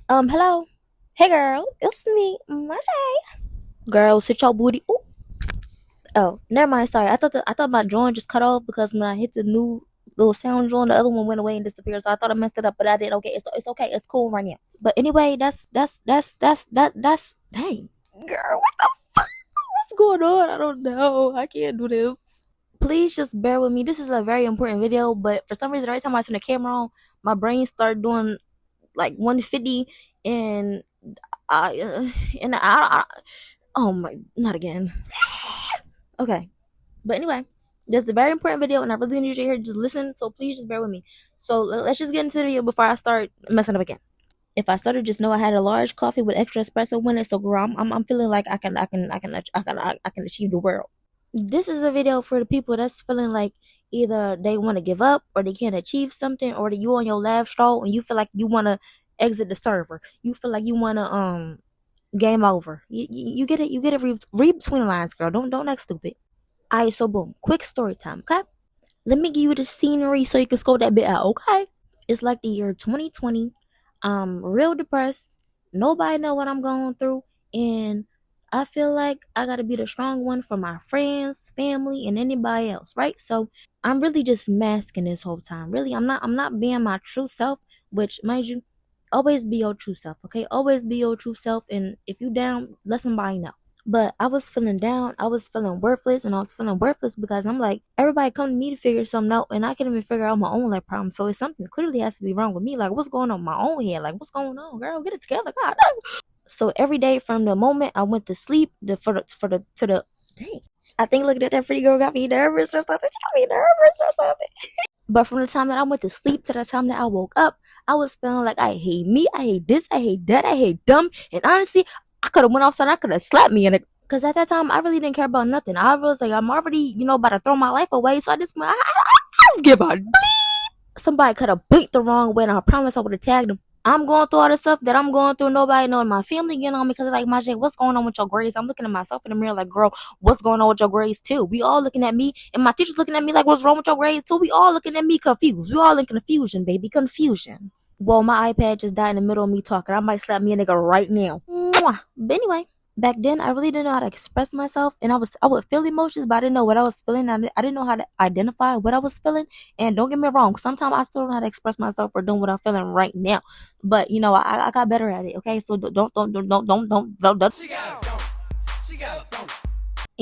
Hello. Hey girl, it's me, Mashay. Girl, sit your booty. Ooh. Oh, never mind. Sorry, I thought my drawing just cut off because when I hit the new little sound drawing, the other one went away and disappeared. So I thought I messed it up, but I did. Okay, it's okay. It's cool right now. But anyway, that's dang, girl. What the fuck? What's going on? I don't know. I can't do this. Please just bear with me. This is a very important video, but for some reason, every time I turn the camera on, my brain start doing like 150, and I and oh my, not again. Okay, but anyway, this is a very important video, and I really need you to hear. Just listen, so please just bear with me. So let's just get into the video before I start messing up again. If I started, just know I had a large coffee with extra espresso in it. So girl, I'm feeling like I can achieve the world. This is a video for the people that's feeling like either they want to give up or they can't achieve something, or that you on your last straw and you feel like you want to exit the server. You feel like you want to game over. You get it. You get it. Read between the lines, girl. Don't act stupid. Alright, so boom, quick story time. Okay, let me give you the scenery so you can scope that bit out. Okay, it's like the year 2020. I'm real depressed. Nobody know what I'm going through, and I feel like I gotta be the strong one for my friends, family, and anybody else, right? So I'm really just masking this whole time. Really, I'm not being my true self, which, mind you, always be your true self, okay? Always be your true self, and if you down, let somebody know. But I was feeling down, I was feeling worthless, and I was feeling worthless because I'm like, everybody come to me to figure something out, and I can't even figure out my own life problem. So it's something clearly has to be wrong with me. Like, what's going on in my own head? Like, what's going on, girl? Get it together, God. So every day from the moment I went to sleep, dang, I think looking at that pretty girl got me nervous or something. She got me nervous or something. But from the time that I went to sleep to the time that I woke up, I was feeling like I hate me, I hate this, I hate that, I hate them. And honestly, I could have went outside, I could have slapped me in it. Cause at that time I really didn't care about nothing. I was like, I'm already, about to throw my life away. So I just went, I don't give a bleep. Somebody could have blinked the wrong way, and I promise I would have tagged them. I'm going through all the stuff that I'm going through. Nobody knowing. My family getting on me because like, Majay, what's going on with your grades? I'm looking at myself in the mirror like, girl, what's going on with your grades too? We all looking at me, and my teacher's looking at me like, what's wrong with your grades too? We all looking at me confused. We all in confusion, baby, confusion. Well, my iPad just died in the middle of me talking. I might slap me a nigga right now. Mwah. But anyway, back then I really didn't know how to express myself, and I would feel emotions, but I didn't know what I was feeling. I didn't know how to identify what I was feeling. And don't get me wrong, sometimes I still don't know how to express myself or doing what I'm feeling right now. But I got better at it. Okay, so don't. And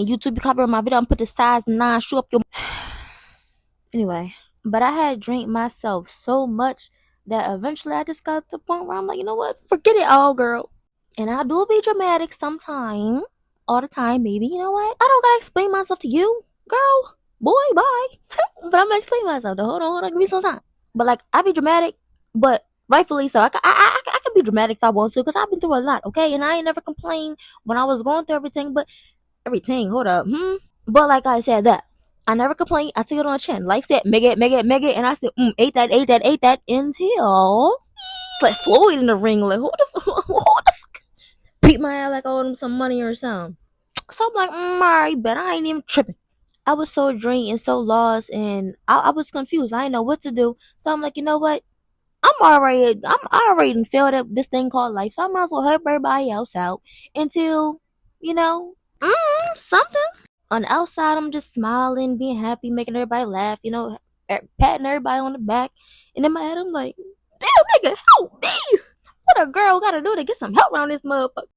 YouTube, you copy my video and put the size 9 shoe up your. Anyway, but I had drank myself so much that eventually I just got to the point where I'm like, you know what? Forget it all, girl. And I do be dramatic sometime. All the time, baby. You know what? I don't gotta explain myself to you, girl. Boy, bye. But I'm gonna explain myself though. Hold on, give me some time. But like, I be dramatic, but rightfully so. I can be dramatic if I want to, because I've been through a lot, okay? And I ain't never complained when I was going through everything, but everything, hold up, But like I said that, I never complained. I took it on the chin. Life said, make it, and I said, ate that, until like Floyd in the ring, like, who the fuck beat my ass like I owed him some money or something. So I'm like, alright, but I ain't even tripping. I was so drained and so lost, and I was confused. I didn't know what to do. So I'm like, you know what? I already done failed at this thing called life. So I might as well help everybody else out until, you know, something. On the outside, I'm just smiling, being happy, making everybody laugh, patting everybody on the back. And in my head, I'm like, damn, nigga, help me. What a girl gotta do to get some help around this motherfucker?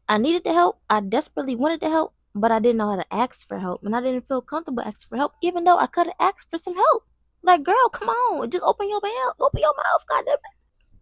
I needed the help. I desperately wanted the help, but I didn't know how to ask for help. And I didn't feel comfortable asking for help, even though I could have asked for some help. Like, girl, come on. Just open your mouth. Open your mouth, goddamn it.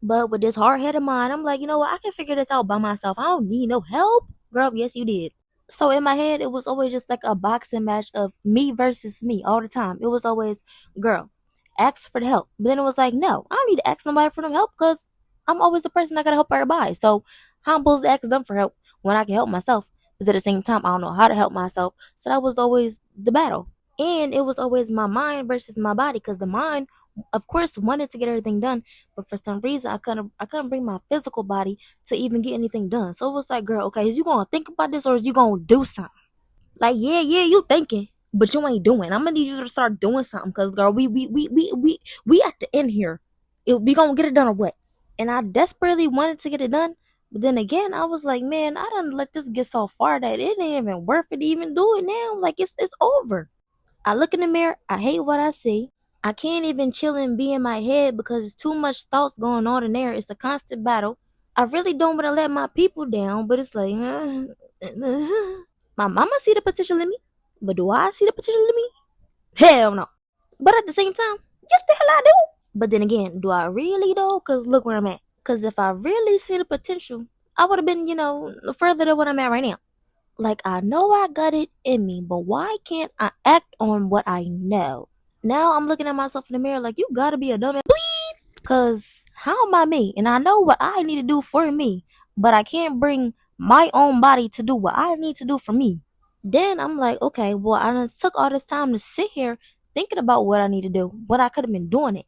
But with this hard head of mine, I'm like, you know what? I can figure this out by myself. I don't need no help. Girl, yes, you did. So in my head, it was always just like a boxing match of me versus me all the time. It was always, girl, ask for the help. But then it was like, no, I don't need to ask somebody for them help, because I'm always the person that gotta help everybody. So how I'm supposed to ask them for help when I can help myself? But at the same time, I don't know how to help myself. So that was always the battle. And it was always my mind versus my body, because the mind, of course, wanted to get everything done, but for some reason I couldn't bring my physical body to even get anything done. So it was like, girl, okay, is you gonna think about this, or is you gonna do something? Like, yeah, you thinking, but you ain't doing. I'm gonna need you to start doing something, because girl, we at the end here. We gonna get it done or what? and I desperately wanted to get it done. But then again, I was like, man, I done let this get so far that it ain't even worth it to even do it now. Like it's over. I look in the mirror, I hate what I see. I can't even chill and be in my head because there's too much thoughts going on in there. It's a constant battle. I really don't want to let my people down, but it's like, my mama see the potential in me, but do I see the potential in me? Hell no. But at the same time, yes, the hell I do. But then again, do I really though? Cause look where I'm at. Cause if I really see the potential, I would have been, further than what I'm at right now. Like I know I got it in me, but why can't I act on what I know? Now I'm looking at myself in the mirror like you gotta be a dumbass. Cause how am I me? And I know what I need to do for me, but I can't bring my own body to do what I need to do for me. Then I'm like, okay, well I done took all this time to sit here thinking about what I need to do, what I could have been doing it.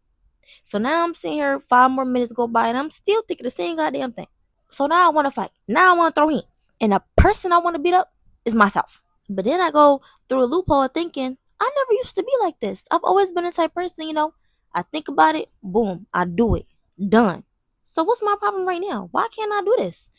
So now I'm sitting here, 5 more minutes go by, and I'm still thinking the same goddamn thing. So now I want to fight. Now I want to throw hands. And the person I want to beat up is myself. But then I go through a loophole thinking, I never used to be like this. I've always been a type person, I think about it, boom, I do it. Done. So what's my problem right now? Why can't I do this?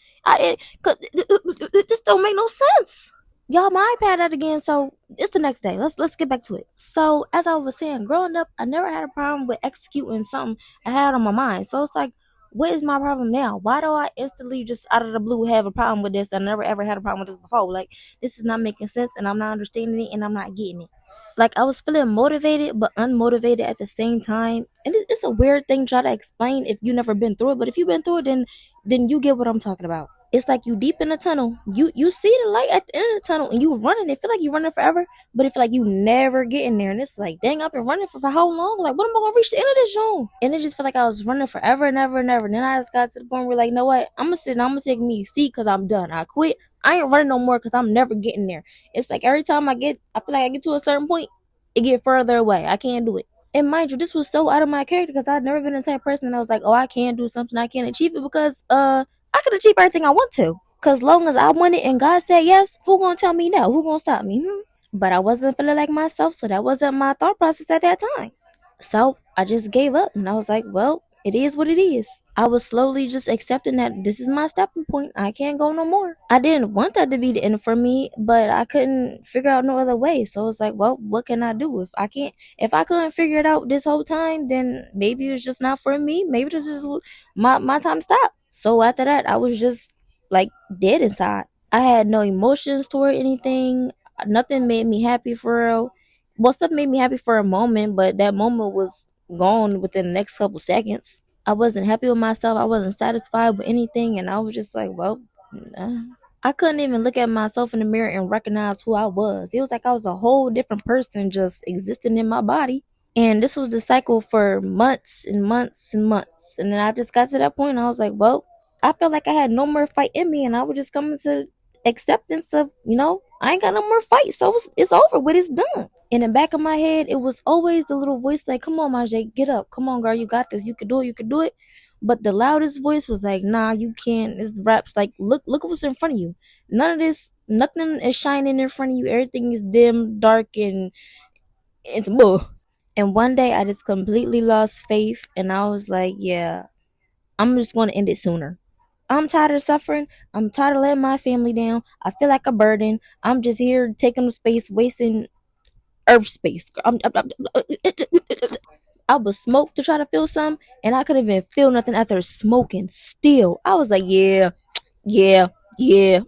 This don't make no sense. Y'all, my iPad out again, so it's the next day. Let's get back to it. So as I was saying, growing up, I never had a problem with executing something I had on my mind. So it's like, what is my problem now? Why do I instantly just out of the blue have a problem with this? I never ever had a problem with this before. Like this is not making sense, and I'm not understanding it, and I'm not getting it. Like I was feeling motivated but unmotivated at the same time, and it's a weird thing to try to explain if you never been through it. But if you've been through it, then you get what I'm talking about. It's like you deep in the tunnel. You see the light at the end of the tunnel and you running. It feel like you running forever, but it feel like you never get in there. And it's like, dang, I've been running for how long? Like, when am I gonna reach the end of this zone? And it just felt like I was running forever and ever and ever. And then I just got to the point where like, you know what? I'm gonna take me a seat because I'm done. I quit. I ain't running no more because I'm never getting there. It's like every time I feel like I get to a certain point, it get further away. I can't do it. And mind you, this was so out of my character because I'd never been the type of person that I was like, oh, I can't do something, I can't achieve it because I could achieve everything I want to. Cause long as I want it and God said yes, who gonna tell me no? Who gonna stop me? But I wasn't feeling like myself, so that wasn't my thought process at that time. So I just gave up and I was like, well, it is what it is. I was slowly just accepting that this is my stepping point. I can't go no more. I didn't want that to be the end for me, but I couldn't figure out no other way. So it's like, well, what can I do? If I couldn't figure it out this whole time, then maybe it's just not for me. Maybe this is my time to stop. So after that, I was just like dead inside. I had no emotions toward anything. Nothing made me happy for real. Well, stuff made me happy for a moment, but that moment was gone within the next couple seconds. I wasn't happy with myself. I wasn't satisfied with anything, and I was just like, well, nah. I couldn't even look at myself in the mirror and recognize who I was. It was like I was a whole different person just existing in my body. And this was the cycle for months and months and months. And then I just got to that point, and I was like, well, I felt like I had no more fight in me, and I was just coming to acceptance of, I ain't got no more fight, so it's over with, it's done. In the back of my head, it was always the little voice like, come on, Majay, get up. Come on, girl, you got this. You can do it. You can do it. But the loudest voice was like, nah, you can't. It's raps like, look what's in front of you. None of this, nothing is shining in front of you. Everything is dim, dark, and it's bull. And one day I just completely lost faith and I was like, yeah, I'm just going to end it sooner. I'm tired of suffering. I'm tired of letting my family down. I feel like a burden. I'm just here taking up space, wasting earth space. I would smoke to try to feel some, and I couldn't even feel nothing after smoking. Still, I was like, yeah, yeah, yeah,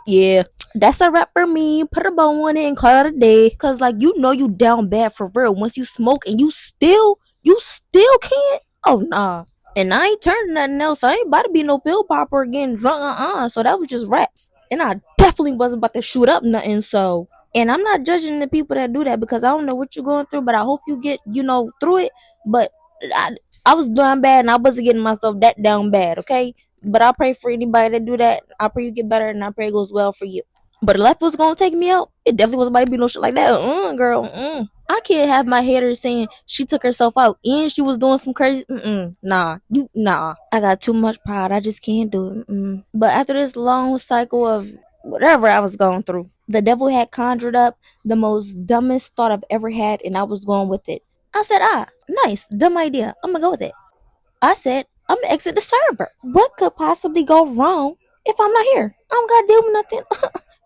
yeah. That's a wrap for me. Put a bow on it and call it a day. Cause like you down bad for real. Once you smoke and you still can't. Oh nah. And I ain't turning nothing else. I ain't about to be no pill popper again drunk. So that was just raps. And I definitely wasn't about to shoot up nothing. So, and I'm not judging the people that do that because I don't know what you're going through, but I hope you get through it. But I was doing bad and I wasn't getting myself that down bad. Okay. But I pray for anybody that do that. I pray you get better and I pray it goes well for you. But if life was gonna take me out, it definitely wasn't about to be no shit like that. Girl. I can't have my haters saying she took herself out and she was doing some crazy. Nah. I got too much pride. I just can't do it. But after this long cycle of whatever I was going through, the devil had conjured up the most dumbest thought I've ever had, and I was going with it. I said, nice, dumb idea. I'm gonna go with it. I said, I'm gonna exit the server. What could possibly go wrong if I'm not here? I don't gotta deal with nothing.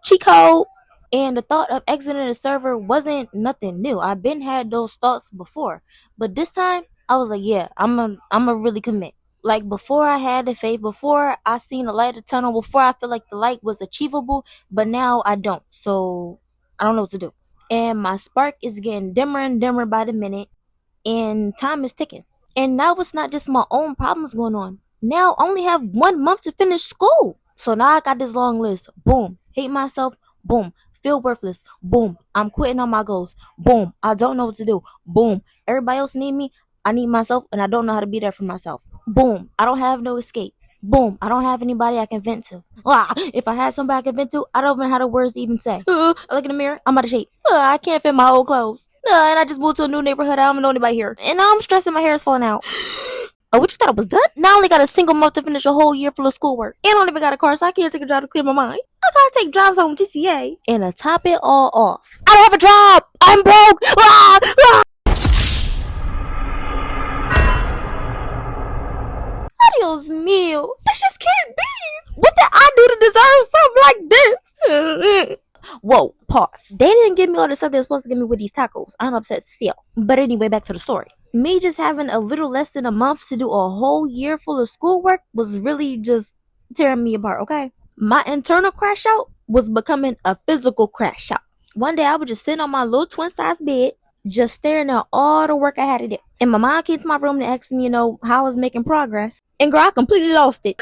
Cheat code. And the thought of exiting the server wasn't nothing new. I've been had those thoughts before. But this time, I was like, yeah, I'm a really commit. Like before I had the faith, before I seen the light of the tunnel, before I feel like the light was achievable, but now I don't. So I don't know what to do. And my spark is getting dimmer and dimmer by the minute, and time is ticking. And now it's not just my own problems going on. Now I only have 1 month to finish school. So now I got this long list. Boom. Hate myself. Boom. Feel worthless. Boom. I'm quitting on my goals. Boom. I don't know what to do. Boom. Everybody else need me. I need myself, and I don't know how to be there for myself. Boom. I don't have no escape. Boom. I don't have anybody I can vent to. If I had somebody I can vent to, I don't even have the words to even say. I look in the mirror. I'm out of shape. I can't fit my old clothes. And I just moved to a new neighborhood. I don't know anybody here. And now I'm stressing. My hair is falling out. Oh, what you thought it was done? Now I only got a single month to finish a whole year full of schoolwork. And I don't even got a car, so I can't take a job to clear my mind. I gotta take jobs on GCA. And to top it all off, I don't have a job. I'm broke. Dios mío. This just can't be. What did I do to deserve something like this? Whoa, pause. They didn't give me all the stuff they were supposed to give me with these tacos. I'm upset still. But anyway, back to the story. Me just having a little less than a month to do a whole year full of schoolwork was really just tearing me apart, okay? My internal crash out was becoming a physical crash out. One day I was just sitting on my little twin-size bed, just staring at all the work I had to do. And my mom came to my room to ask me, how I was making progress. And girl, I completely lost it.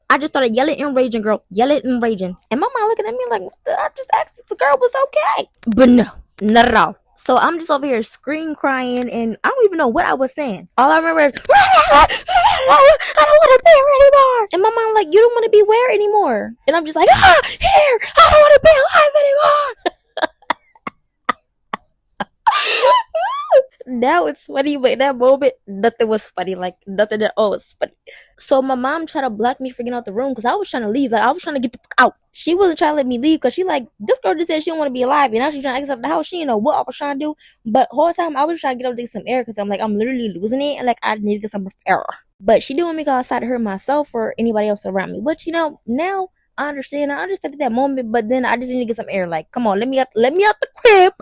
I just started yelling and raging, girl. Yelling and raging. And my mom looking at me like, what the? I just asked if the girl was okay. But no, not at all. So I'm just over here scream crying, and I don't even know what I was saying. All I remember is, I don't want to be here anymore. And my mom like, you don't want to be where anymore? And I'm just like, here, I don't want to be alive anymore. Now it's funny, but in that moment, nothing was funny. Like, nothing at all was funny. So my mom tried to block me from getting out the room because I was trying to leave. Like, I was trying to get the fuck out. She wasn't trying to let me leave because she like, this girl just said she don't want to be alive. And now she's trying to exit out the house. She didn't know what I was trying to do. But the whole time, I was trying to get up to get some air because I'm like, I'm literally losing it. And like, I need to get some air. But she didn't want me to go outside to hurt myself or anybody else around me. But now I understand. I understood at that moment. But then I just need to get some air. Like, come on, let me out the crib.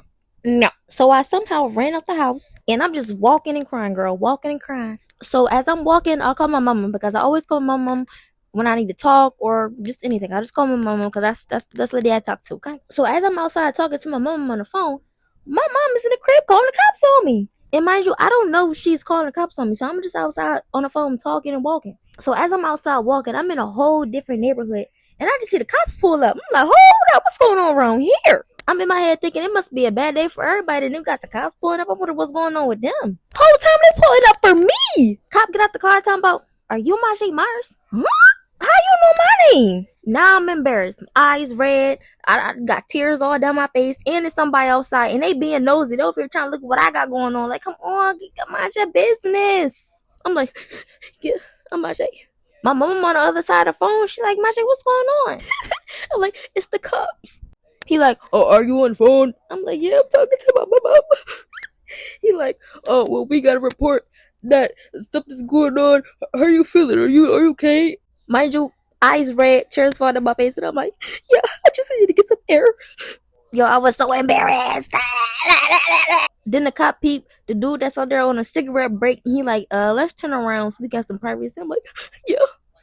No. So I somehow ran out the house and I'm just walking and crying, girl. Walking and crying. So as I'm walking, I'll call my mama because I always call my mom when I need to talk or just anything. I just call my mama because that's the lady I talk to, okay? So as I'm outside talking to my mama on the phone, my mom is in the crib calling the cops on me. And mind you, I don't know if she's calling the cops on me. So I'm just outside on the phone talking and walking. So as I'm outside walking, I'm in a whole different neighborhood. And I just see the cops pull up. I'm like, hold up, what's going on around here? I'm in my head thinking it must be a bad day for everybody. And then got the cops pulling up. I wonder what's going on with them. Whole time they pulling up for me. Cop get out the car talking about, are you Majay Myers? Huh? How you know my name? Now I'm embarrassed. Eyes red. I got tears all down my face. And there's somebody outside. And they being nosy. They over here trying to look at what I got going on. Like, come on, mind your business. I'm like, yeah, I'm Majay. My mom on the other side of the phone. She's like, Majay, what's going on? I'm like, it's the cops. He like, oh, are you on phone? I'm like, yeah, I'm talking to my mom. He like, oh, well, we got to report that something's going on. How are you feeling? Are you okay? Mind you, eyes red, tears falling in my face, and I'm like, yeah, I just need to get some air. Yo, I was so embarrassed. Then the cop peep, the dude that's out there on a cigarette break, he like, let's turn around so we got some privacy. I'm like, yeah.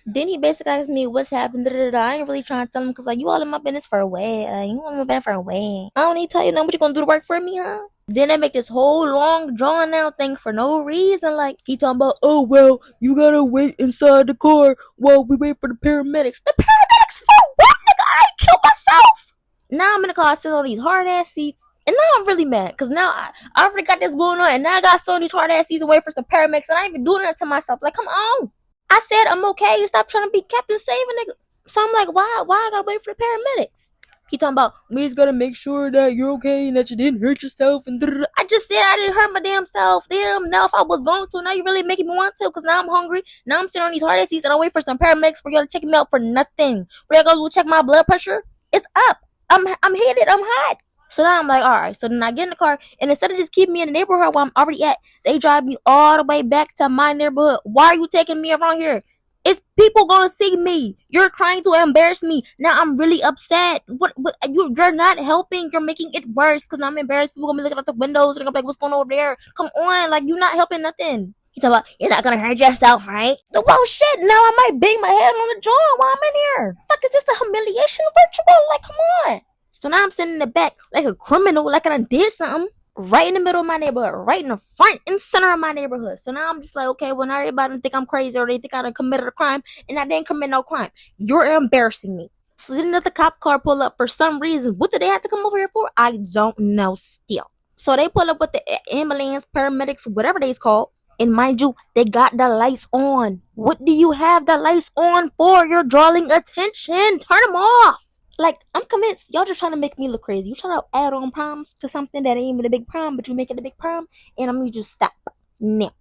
Then he basically asked me what's happened. I ain't really trying to tell him because like, you all in my business for a way. You all in my business for a way. I don't need to tell you nothing, but you gonna do the work for me, huh? Then they make this whole long drawn out thing for no reason. Like, he talking about, oh, well, you gotta wait inside the car while we wait for the paramedics. The paramedics for what, nigga? I ain't killed myself. Now I'm in the car sitting on these hard ass seats. And now I'm really mad because now I already got this going on. And now I got so on these hard ass seats and wait for some paramedics. And I ain't even doing that to myself. Like, come on. I said I'm okay. Stop trying to be Captain Save a nigga. So I'm like, why I gotta wait for the paramedics? He talking about, we just gotta make sure that you're okay and that you didn't hurt yourself. And I just said I didn't hurt my damn self. Damn, now if I was going to, now you really making me want to because now I'm hungry. Now I'm sitting on these hard ass seats and I wait for some paramedics for y'all to check me out for nothing. For y'all to go check my blood pressure. It's up. I'm heated. I'm hot. So now I'm like, all right. So then I get in the car, and instead of just keeping me in the neighborhood where I'm already at, they drive me all the way back to my neighborhood. Why are you taking me around here? It's people gonna see me. You're trying to embarrass me. Now I'm really upset. What you're not helping. You're making it worse because I'm embarrassed. People gonna be looking out the windows. They're gonna be like, what's going on over there? Come on, like you're not helping nothing. He talking about you're not gonna hurt yourself, right? Well, shit. Now I might bang my head on the joint while I'm in here. Fuck, is this a humiliation ritual? Like, come on. So now I'm sitting in the back like a criminal, like I done did something. Right in the middle of my neighborhood, right in the front and center of my neighborhood. So now I'm just like, okay, well now everybody think I'm crazy or they think I done committed a crime, and I didn't commit no crime. You're embarrassing me. So then another cop car pull up for some reason. What did they have to come over here for? I don't know still. So they pull up with the ambulance, paramedics, whatever they's called. And mind you, they got the lights on. What do you have the lights on for? You're drawing attention. Turn them off. Like, I'm convinced y'all just trying to make me look crazy. You trying to add on problems to something that ain't even a big problem, but you make it a big problem, and I'm gonna just stop now.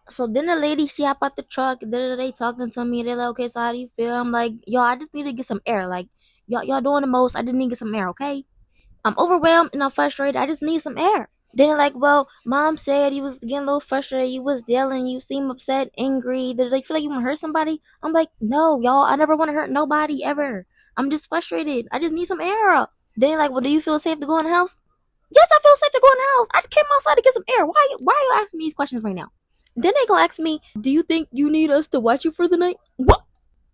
So then the lady, she hop out the truck, they talking to me, they're like, okay, so how do you feel? I'm like, yo, I just need to get some air. Like, y'all doing the most, I just need to get some air, okay? I'm overwhelmed and I'm frustrated, I just need some air. Then they're like, well, mom said you was getting a little frustrated, you was yelling, you seem upset, angry. Did they feel like you want to hurt somebody? I'm like, no, y'all, I never want to hurt nobody ever. I'm just frustrated. I just need some air. Then they're like, well, do you feel safe to go in the house? Yes, I feel safe to go in the house. I came outside to get some air. Why are you asking me these questions right now? Then they gonna ask me, do you think you need us to watch you for the night? What?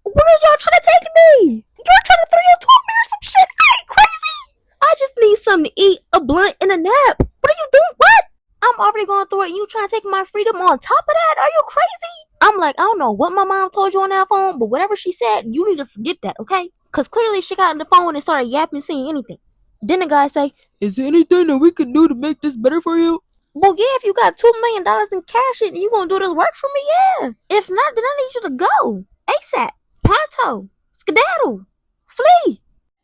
Where is y'all trying to take me? You're trying to 302 me or some shit? I ain't crazy. I just need something to eat, a blunt, and a nap. What are you doing? What? I'm already going through it and you trying to take my freedom on top of that? Are you crazy? I'm like, I don't know what my mom told you on that phone, but whatever she said, you need to forget that, okay? Because clearly she got on the phone and started yapping, saying anything. Then the guy say, is there anything that we could do to make this better for you? Well, yeah, if you got $2 million in cash and you gonna do this work for me, yeah. If not, then I need you to go. ASAP. Pronto. Skedaddle. Flee.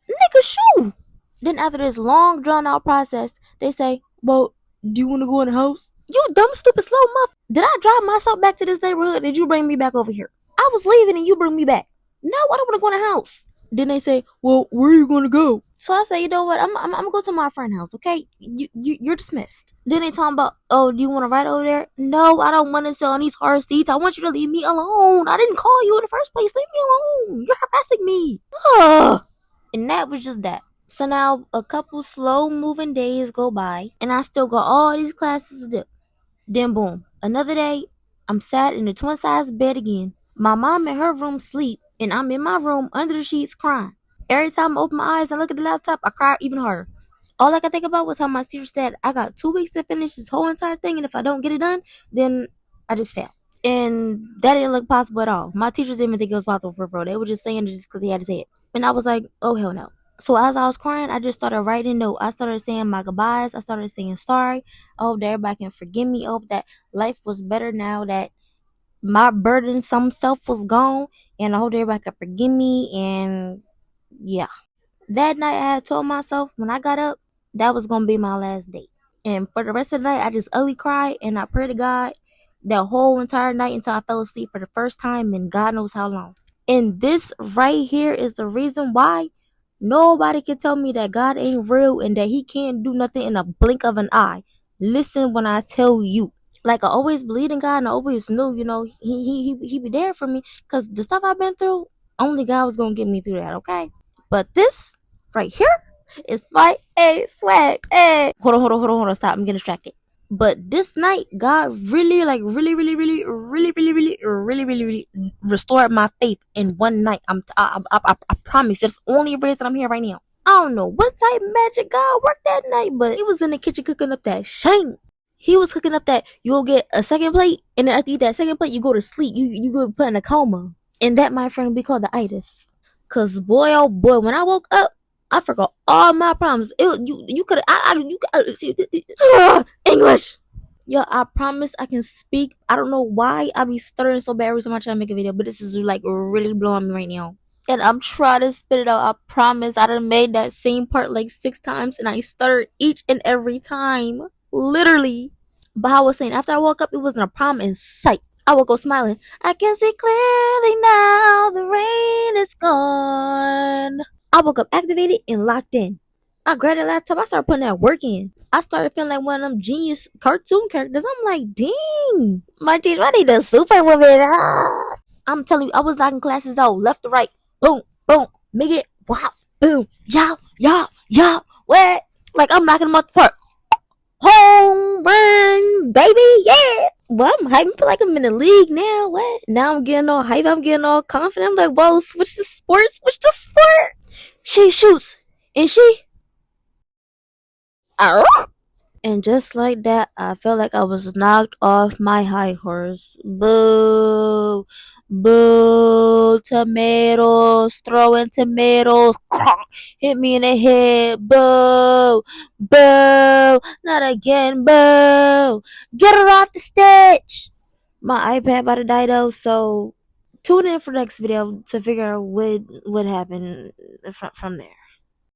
Nigga, shoo. Then after this long drawn out process, they say, well, do you want to go in the house? You dumb, stupid, slow muff. Did I drive myself back to this neighborhood? Did you bring me back over here? I was leaving and you bring me back. No, I don't want to go in the house. Then they say, well, where are you going to go? So I say, you know what? I'm going to go to my friend's house, okay? You're dismissed. Then they talking about, oh, do you want to ride over there? No, I don't want to sit on these car seats. I want you to leave me alone. I didn't call you in the first place. Leave me alone. You're harassing me. Ugh. And that was just that. So now a couple slow moving days go by and I still got all these classes to do. Then boom, another day, I'm sat in the twin size bed again. My mom in her room sleep and I'm in my room under the sheets crying. Every time I open my eyes and look at the laptop, I cry even harder. All I could think about was how my teacher said I got 2 weeks to finish this whole entire thing, and if I don't get it done, then I just fail. And that didn't look possible at all. My teachers didn't even think it was possible for real. They were just saying it just because he had to say it. And I was like, oh hell no. So as I was crying, I just started writing notes. I started saying my goodbyes. I started saying sorry. I hope that everybody can forgive me. I hope that life was better now that my burdensome self was gone. And I hope that everybody could forgive me. And yeah. That night I had told myself when I got up, that was going to be my last day. And for the rest of the night, I just ugly cried and I prayed to God that whole entire night until I fell asleep for the first time in God knows how long. And this right here is the reason why nobody can tell me that God ain't real and that he can't do nothing in a blink of an eye. Listen when I tell you. Like, I always believed in God and I always knew, he be there for me. Because the stuff I've been through, only God was going to get me through that, okay? But this right here is my swag. Hold on. Stop. I'm getting distracted. But this night, God really restored my faith in one night. I promise. That's the only reason I'm here right now. I don't know what type of magic God worked that night, but he was in the kitchen cooking up that shame. He was cooking up that you'll get a second plate, and then after you eat that second plate, you go to sleep. You go put in a coma. And that, my friend, will be called the itis. Cause boy, oh boy, when I woke up, I forgot all my problems. You could English. Yo, I promise I can speak. I don't know why I be stuttering so bad every time I try to make a video, but this is like really blowing me right now. And I'm trying to spit it out. I promise I done made that same part like 6 times and I stuttered each and every time. Literally. But I was saying, after I woke up, it wasn't a problem in sight. I woke up smiling. I can see clearly now, the rain is gone. I woke up activated and locked in. I grabbed the laptop. I started putting that work in. I started feeling like one of them genius cartoon characters. I'm like, dang, my teacher, I need a superwoman. Ah. I'm telling you, I was knocking classes out left to right. Boom, boom, make it, wow, boom, yow, yow, yow. What? Like I'm knocking them out the park. Home run, baby, yeah. Well, I'm hyped. I feel like I'm in the league now. What? Now I'm getting all hype. I'm getting all confident. I'm like, whoa, switch the sport, switch the sport. She shoots, and she. And just like that, I felt like I was knocked off my high horse. Boo! Boo! Tomatoes! Throwing tomatoes! Hit me in the head! Boo! Boo! Not again! Boo! Get her off the stage! My iPad about to die though, so tune in for the next video to figure out what happened from there.